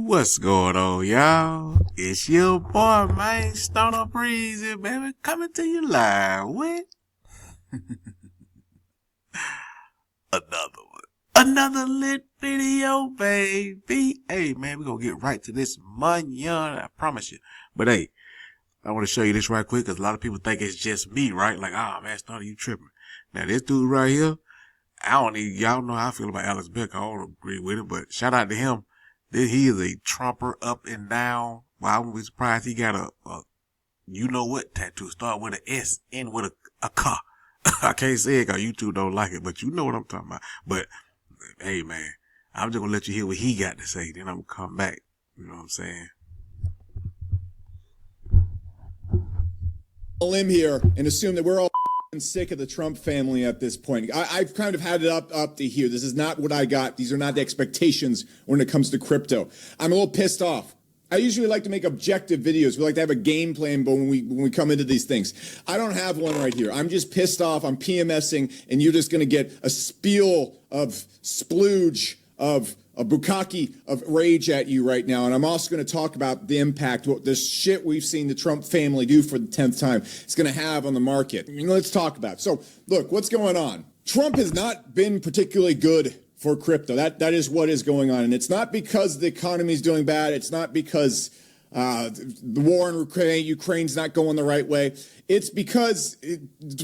What's going on, y'all? It's your boy, man, Stoner Breezy, baby, coming to you live with another one. Another lit video, baby. Hey, man, we're gonna get right to this money, I promise you. But hey, I want to show you this right quick, because a lot of people think it's just me, right? Like, man, Stoner, you tripping. Now, this dude right here, y'all know how I feel about Alex Beck. I don't agree with him, but shout out to him. He is a Trumper up and down. Well, I wouldn't be surprised he got a you know what tattoo. Start with an S, end with a K. I can't say it because YouTube don't like it, but you know what I'm talking about. But, hey, man, I'm just going to let you hear what he got to say. Then I'm going to come back. You know what I'm saying? Limb here and assume that we're all sick of the Trump family at this point. I've kind of had it up to here. This is not what I got. These are not the expectations when it comes to crypto. I'm a little pissed off. I usually like to make objective videos. We like to have a game plan, but when we come into these things, I don't have one right here. I'm just pissed off. I'm PMSing, and you're just going to get a spiel of splooge of a bukkake of rage at you right now. And I'm also going to talk about the impact, what this shit we've seen the Trump family do for the 10th time it's going to have on the market. Let's talk about it. So, look, what's going on? Trump has not been particularly good for crypto. That is what is going on. And it's not because the economy is doing bad. It's not because the war in Ukraine's not going the right way. It's because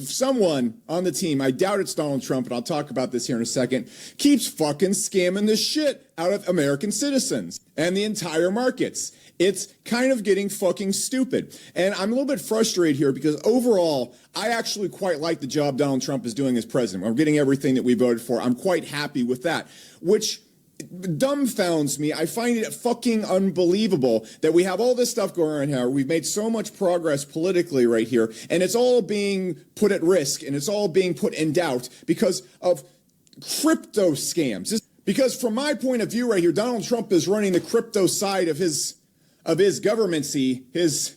someone on the team, I doubt it's Donald Trump, and I'll talk about this here in a second, keeps fucking scamming the shit out of American citizens and the entire markets. It's kind of getting fucking stupid. And I'm a little bit frustrated here because overall, I actually quite like the job Donald Trump is doing as president. I'm getting everything that we voted for. I'm quite happy with that, which dumbfounds me. I find it fucking unbelievable that we have all this stuff going on here. We've made so much progress politically right here, and it's all being put at risk, and it's all being put in doubt because of crypto scams. Because from my point of view right here, Donald Trump is running the crypto side of his governmency, his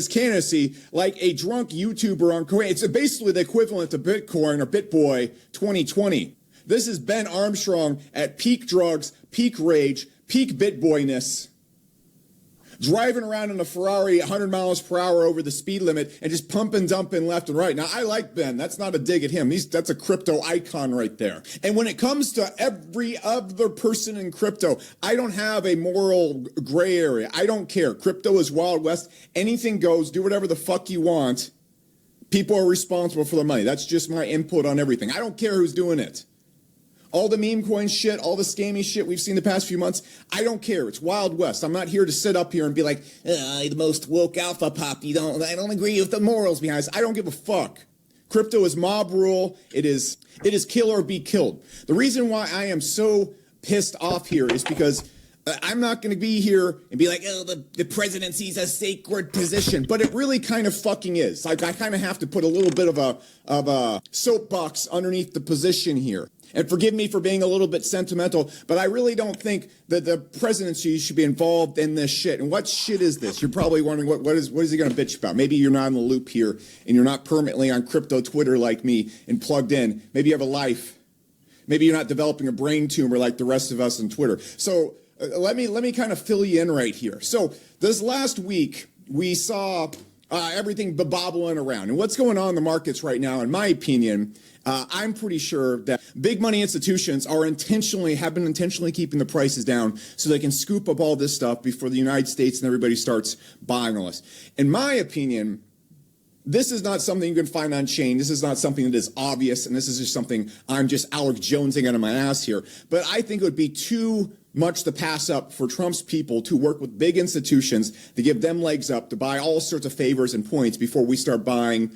candidacy, like a drunk YouTuber on Coin. It's basically the equivalent to Bitcoin or BitBoy 2020. This is Ben Armstrong at peak drugs, peak rage, peak bitboyness, driving around in a Ferrari 100 miles per hour over the speed limit and just pumping, dumping left and right. Now, I like Ben. That's not a dig at him. That's a crypto icon right there. And when it comes to every other person in crypto, I don't have a moral gray area. I don't care. Crypto is Wild West. Anything goes. Do whatever the fuck you want. People are responsible for the money. That's just my input on everything. I don't care who's doing it. All the meme coin shit, all the scammy shit we've seen the past few months, I don't care. It's Wild West. I'm not here to sit up here and be like, the most woke alpha pop. I don't agree with the morals behind this. I don't give a fuck. Crypto is mob rule. It is kill or be killed. The reason why I am so pissed off here is because I'm not going to be here and be like, the presidency's a sacred position. But it really kind of fucking is. Like, I kind of have to put a little bit of a soapbox underneath the position here. And forgive me for being a little bit sentimental, but I really don't think that the presidency should be involved in this shit. And what shit is this? You're probably wondering, what is he going to bitch about? Maybe you're not in the loop here, and you're not permanently on crypto Twitter like me and plugged in. Maybe you have a life. Maybe you're not developing a brain tumor like the rest of us on Twitter. So let me kind of fill you in right here. So this last week, we saw everything bobbling around. And what's going on in the markets right now, in my opinion, I'm pretty sure that big money institutions have been intentionally keeping the prices down so they can scoop up all this stuff before the United States and everybody starts buying all this. In my opinion, this is not something you can find on chain. This is not something that is obvious, and this is just something I'm just Alex Jonesing out of my ass here. But I think it would be too much to pass up for Trump's people to work with big institutions to give them legs up to buy all sorts of favors and points before we start buying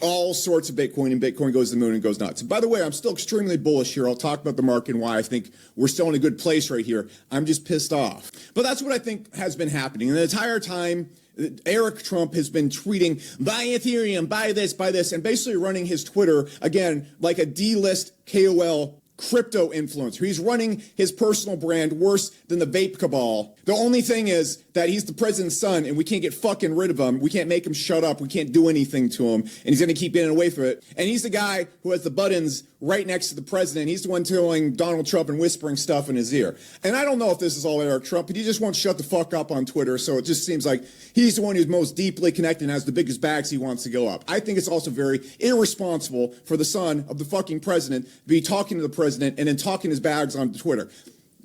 all sorts of Bitcoin, and Bitcoin goes to the moon and goes nuts. By the way, I'm still extremely bullish here. I'll talk about the market and why I think we're still in a good place right here. I'm just pissed off. But that's what I think has been happening. And the entire time, Eric Trump has been tweeting, buy Ethereum, buy this, and basically running his Twitter, again, like a D-list KOL crypto influencer. He's running his personal brand worse than the vape cabal. The only thing is that he's the president's son and we can't get fucking rid of him. We can't make him shut up. We can't do anything to him. And he's going to keep getting away from it. And he's the guy who has the buttons right next to the president. He's the one telling Donald Trump and whispering stuff in his ear. And I don't know if this is all Eric Trump, but he just won't shut the fuck up on Twitter. So it just seems like he's the one who's most deeply connected and has the biggest bags he wants to go up. I think it's also very irresponsible for the son of the fucking president to be talking to the president and then talking his bags on Twitter.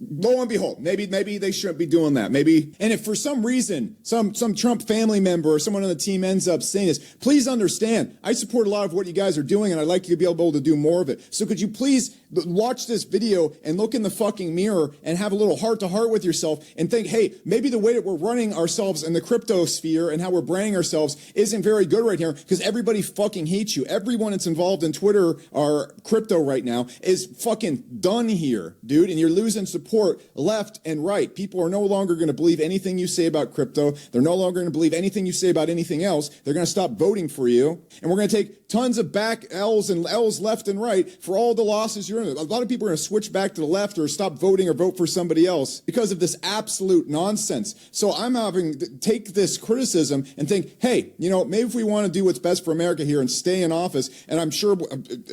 Lo and behold, maybe they shouldn't be doing that. Maybe, and if for some reason some Trump family member or someone on the team ends up saying this, please understand, I support a lot of what you guys are doing, and I'd like you to be able to do more of it. So could you please watch this video and look in the fucking mirror and have a little heart-to-heart with yourself and think, hey, maybe the way that we're running ourselves in the crypto sphere and how we're branding ourselves isn't very good right here because everybody fucking hates you. Everyone that's involved in Twitter or crypto right now is fucking done here, dude, and you're losing support left and right. People are no longer going to believe anything you say about crypto. They're no longer going to believe anything you say about anything else. They're going to stop voting for you. And we're going to take tons of back L's and L's left and right for all the losses you're in. A lot of people are going to switch back to the left or stop voting or vote for somebody else because of this absolute nonsense. So I'm having to take this criticism and think, hey, you know, maybe if we want to do what's best for America here and stay in office, and I'm sure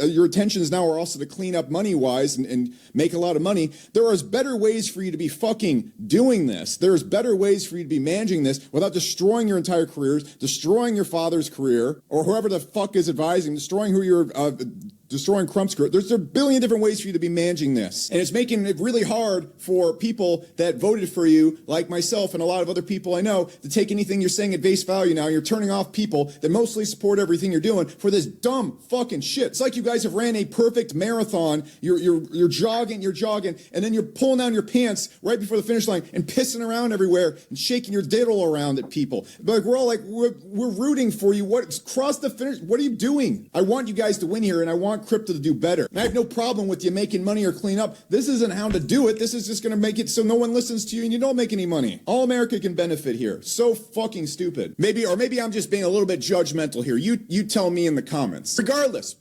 your intentions now are also to clean up money-wise and make a lot of money, there are better ways for you to be fucking doing this. There's better ways for you to be managing this without destroying your entire careers, destroying your father's career, or whoever the fuck is advising, destroying who you're destroying Trump's career. There's a billion different ways for you to be managing this. And it's making it really hard for people that voted for you, like myself and a lot of other people I know, to take anything you're saying at face value now. You're turning off people that mostly support everything you're doing for this dumb fucking shit. It's like you guys have ran a perfect marathon. You're jogging, and then you're pulling down your pants right before the finish line and pissing around everywhere and shaking your diddle around at people. But like, we're all like, we're rooting for you. Cross the finish. What are you doing? I want you guys to win here, and I want crypto to do better. And I have no problem with you making money or clean up. This isn't how to do it. This is just going to make it so no one listens to you and you don't make any money. All America can benefit here. So fucking stupid. Maybe I'm just being a little bit judgmental here. You tell me in the comments. Regardless,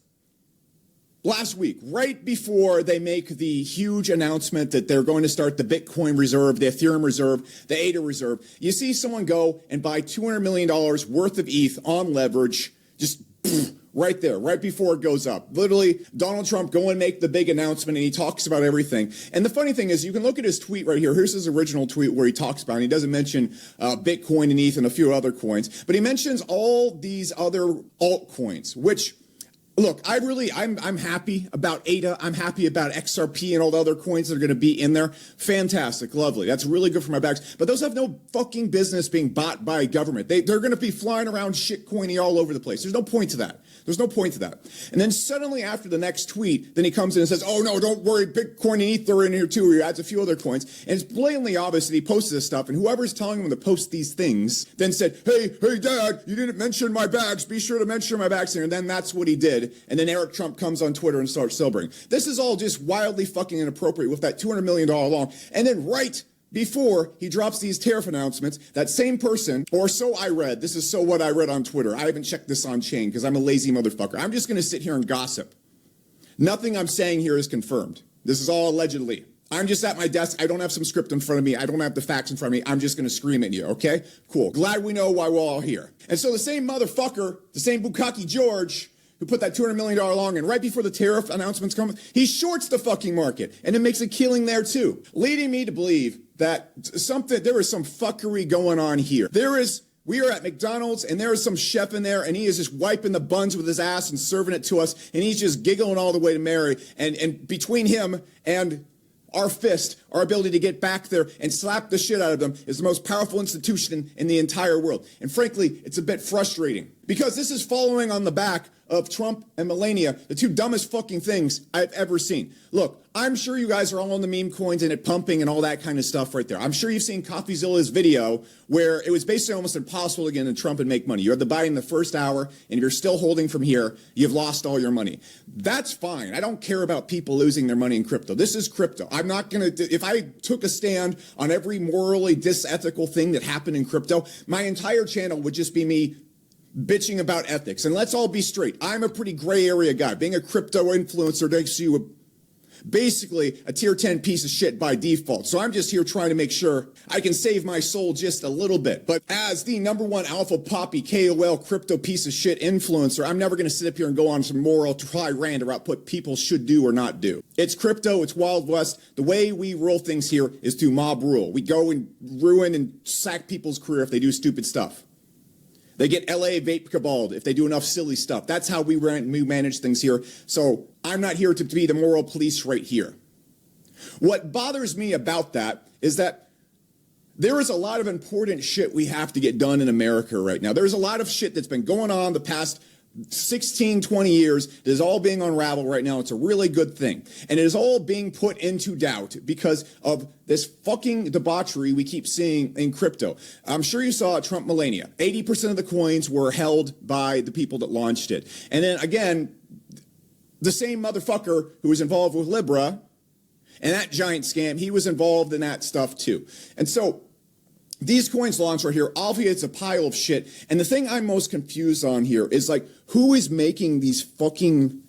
last week, right before they make the huge announcement that they're going to start the Bitcoin reserve, the Ethereum reserve, the ADA reserve, you see someone go and buy $200 million worth of ETH on leverage, just right there, right before it goes up. Literally, Donald Trump go and make the big announcement, and he talks about everything. And the funny thing is, you can look at his tweet right here. Here's his original tweet where he talks about it. He doesn't mention Bitcoin and ETH and a few other coins, but he mentions all these other altcoins, which, look, I'm happy about ADA. I'm happy about XRP and all the other coins that are going to be in there. Fantastic. Lovely. That's really good for my bags. But those have no fucking business being bought by a government. They're going to be flying around shitcoiny all over the place. There's no point to that. There's no point to that. And then suddenly after the next tweet, then he comes in and says, oh, no, don't worry. Bitcoin and ETH are in here too. He adds a few other coins. And it's blatantly obvious that he posted this stuff. And whoever's telling him to post these things then said, hey, Dad, you didn't mention my bags. Be sure to mention my bags here. And then that's what he did. And then Eric Trump comes on Twitter and starts celebrating. This is all just wildly fucking inappropriate with that $200 million loan. And then right before he drops these tariff announcements, that same person, or so I read, this is so what I read on Twitter. I haven't checked this on chain because I'm a lazy motherfucker. I'm just going to sit here and gossip. Nothing I'm saying here is confirmed. This is all allegedly. I'm just at my desk. I don't have some script in front of me. I don't have the facts in front of me. I'm just going to scream at you, okay? Cool. Glad we know why we're all here. And so the same motherfucker, the same Bukaki George, who put that $200 million long in right before the tariff announcements come, he shorts the fucking market, and it makes a killing there too, leading me to believe that there is some fuckery going on here. We are at McDonald's, and there is some chef in there, and he is just wiping the buns with his ass and serving it to us, and he's just giggling all the way to Mary, and between him and our fist, our ability to get back there and slap the shit out of them, is the most powerful institution in the entire world. And frankly, it's a bit frustrating because this is following on the back of Trump and Melania, the two dumbest fucking things I've ever seen. Look, I'm sure you guys are all on the meme coins and it pumping and all that kind of stuff right there. I'm sure you've seen CoffeeZilla's video where it was basically almost impossible to get into Trump and make money. You had to buy in the first hour, and if you're still holding from here, you've lost all your money. That's fine. I don't care about people losing their money in crypto. This is crypto. I'm not going to, if I took a stand on every morally disethical thing that happened in crypto, my entire channel would just be me bitching about ethics. And let's all be straight. I'm a pretty gray area guy. Being a crypto influencer makes you Basically, a tier 10 piece of shit by default. So I'm just here trying to make sure I can save my soul just a little bit. But as the #1 alpha poppy KOL crypto piece of shit influencer, I'm never going to sit up here and go on some moral tirade about what people should do or not do. It's crypto. It's Wild West. The way we rule things here is through mob rule. We go and ruin and sack people's career if they do stupid stuff. They get LA vape caballed if they do enough silly stuff. That's how we manage things here. So I'm not here to be the moral police right here. What bothers me about that is that there is a lot of important shit we have to get done in America right now. There's a lot of shit that's been going on the past 16, 20 years that is all being unraveled right now. It's a really good thing. And it is all being put into doubt because of this fucking debauchery we keep seeing in crypto. I'm sure you saw Trump Melania. 80% of the coins were held by the people that launched it. And then again, the same motherfucker who was involved with Libra and that giant scam, he was involved in that stuff too. And so these coins launched right here, obviously it's a pile of shit. And the thing I'm most confused on here is like, who is making these fucking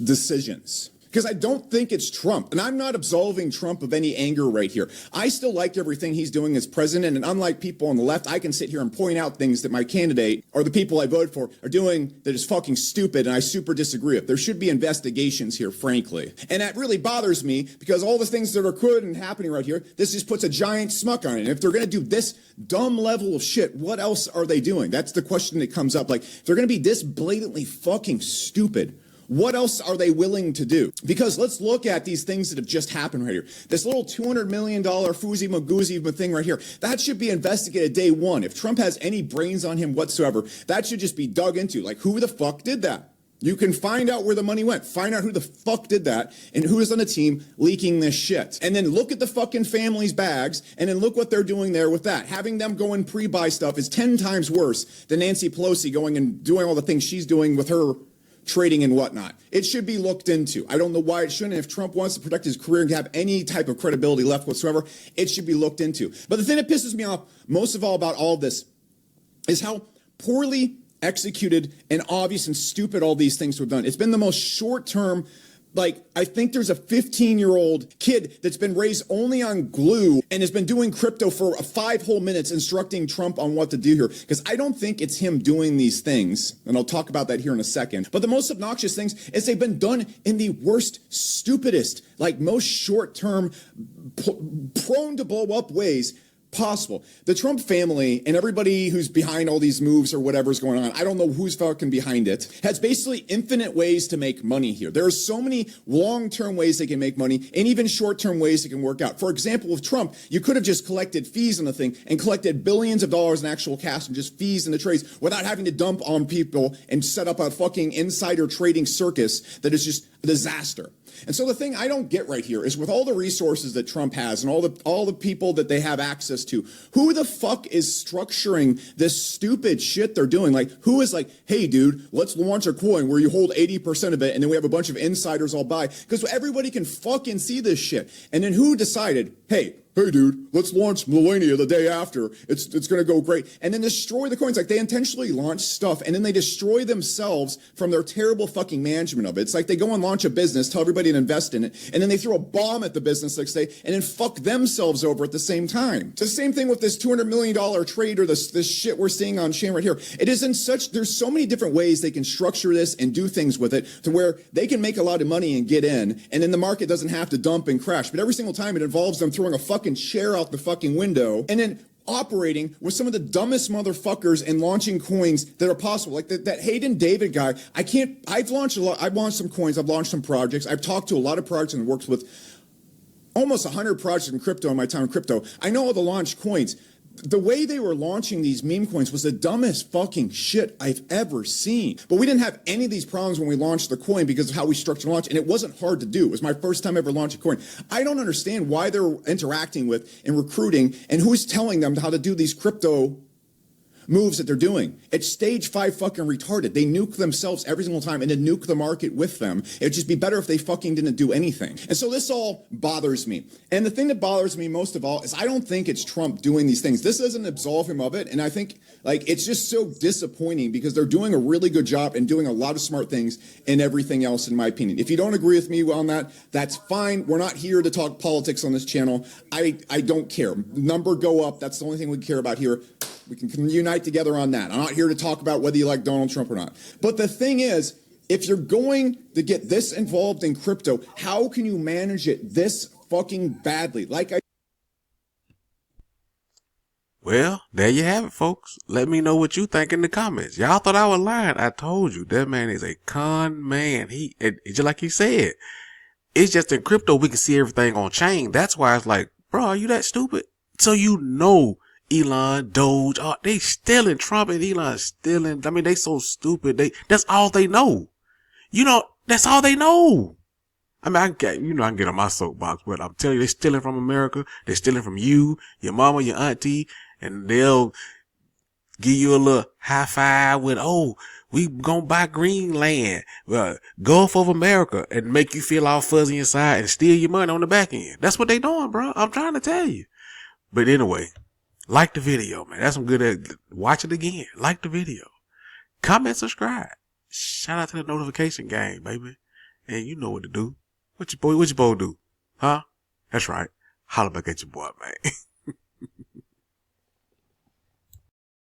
decisions? Because I don't think it's Trump. And I'm not absolving Trump of any anger right here. I still like everything he's doing as president. And unlike people on the left, I can sit here and point out things that my candidate or the people I voted for are doing that is fucking stupid. And I super disagree with. There should be investigations here, frankly. And that really bothers me because all the things that are good and happening right here, this just puts a giant smuck on it. And if they're going to do this dumb level of shit, what else are they doing? That's the question that comes up. Like, if they're going to be this blatantly fucking stupid, what else are they willing to do? Because let's look at these things that have just happened right here. This little $200 million Foozy Magoozy thing right here, that should be investigated day one. If Trump has any brains on him whatsoever, that should just be dug into. Like, who the fuck did that? You can find out where the money went. Find out who the fuck did that and who is on the team leaking this shit. And then look at the fucking family's bags and then look what they're doing there with that. Having them go and pre-buy stuff is 10 times worse than Nancy Pelosi going and doing all the things she's doing with her trading and whatnot. It should be looked into. I don't know why it shouldn't. If Trump wants to protect his career and have any type of credibility left whatsoever, it should be looked into. But the thing that pisses me off most of all about all this is how poorly executed and obvious and stupid all these things were done. It's been the most short-term. Like, I think there's a 15-year-old kid that's been raised only on glue and has been doing crypto for 5 whole minutes instructing Trump on what to do here. Because I don't think it's him doing these things, and I'll talk about that here in a second. But the most obnoxious things is they've been done in the worst, stupidest, like most short-term, prone to blow up ways possible. The Trump family and everybody who's behind all these moves or whatever's going on, I don't know who's fucking behind it, has basically infinite ways to make money here. There are so many long-term ways they can make money and even short-term ways it can work out. For example, with Trump, you could have just collected fees on the thing and collected billions of dollars in actual cash and just fees in the trades without having to dump on people and set up a fucking insider trading circus that is just a disaster. And so the thing I don't get right here is with all the resources that Trump has and all the people that they have access to, who the fuck is structuring this stupid shit they're doing? Like, who is like, hey, dude, let's launch a coin where you hold 80% of it and then we have a bunch of insiders all buy? Because everybody can fucking see this shit. And then who decided, hey, dude, let's launch Melania the day after. It's going to go great. And then destroy the coins. Like, they intentionally launch stuff and then they destroy themselves from their terrible fucking management of it. It's like they go and launch a business, tell everybody to invest in it, and then they throw a bomb at the business next day and then fuck themselves over at the same time. It's the same thing with this $200 million trade or this shit we're seeing on chain right here. It is in such, there's so many different ways they can structure this and do things with it to where they can make a lot of money and get in, and then the market doesn't have to dump and crash. But every single time it involves them throwing a fucking share out the fucking window and then operating with some of the dumbest motherfuckers and launching coins that are possible. Like that Hayden David guy. I've launched a lot. I've launched some coins. I've launched some projects. I've talked to a lot of projects and worked with almost 100 projects in crypto in my time in crypto. I know all the launched coins. The way they were launching these meme coins was the dumbest fucking shit I've ever seen. But we didn't have any of these problems when we launched the coin because of how we structured the launch, and it wasn't hard to do. It was my first time ever launching a coin. I don't understand why they're interacting with and recruiting and who's telling them how to do these crypto moves that they're doing. It's stage 5 fucking retarded. They nuke themselves every single time and then nuke the market with them. It'd just be better if they fucking didn't do anything. And so this all bothers me. And the thing that bothers me most of all is I don't think it's Trump doing these things. This doesn't absolve him of it. And I think like it's just so disappointing because they're doing a really good job and doing a lot of smart things and everything else, in my opinion. If you don't agree with me on that, that's fine. We're not here to talk politics on this channel. I don't care. Number go up. That's the only thing we care about here. We can unite together on that. I'm not here to talk about whether you like Donald Trump or not. But the thing is, if you're going to get this involved in crypto, how can you manage it this fucking badly? Well, there you have it, folks. Let me know what you think in the comments. Y'all thought I was lying. I told you, that man is a con man. Just like he said, it's just in crypto we can see everything on chain. That's why it's like, bro, are you that stupid? So you know Elon, Doge, they stealing. Trump and Elon stealing. I mean, they so stupid. That's all they know. That's all they know. I mean, I can get on my soapbox, but I'm telling you, they're stealing from America. They're stealing from you, your mama, your auntie, and they'll give you a little high five with, oh, we gonna buy Greenland, Gulf of America, and make you feel all fuzzy inside and steal your money on the back end. That's what they doing, bro. I'm trying to tell you. But anyway, like the video, man. That's some good. Watch it again. Like the video. Comment, subscribe. Shout out to the notification gang, baby. And you know what to do. What your boy do? Huh? That's right. Holla back at your boy, man.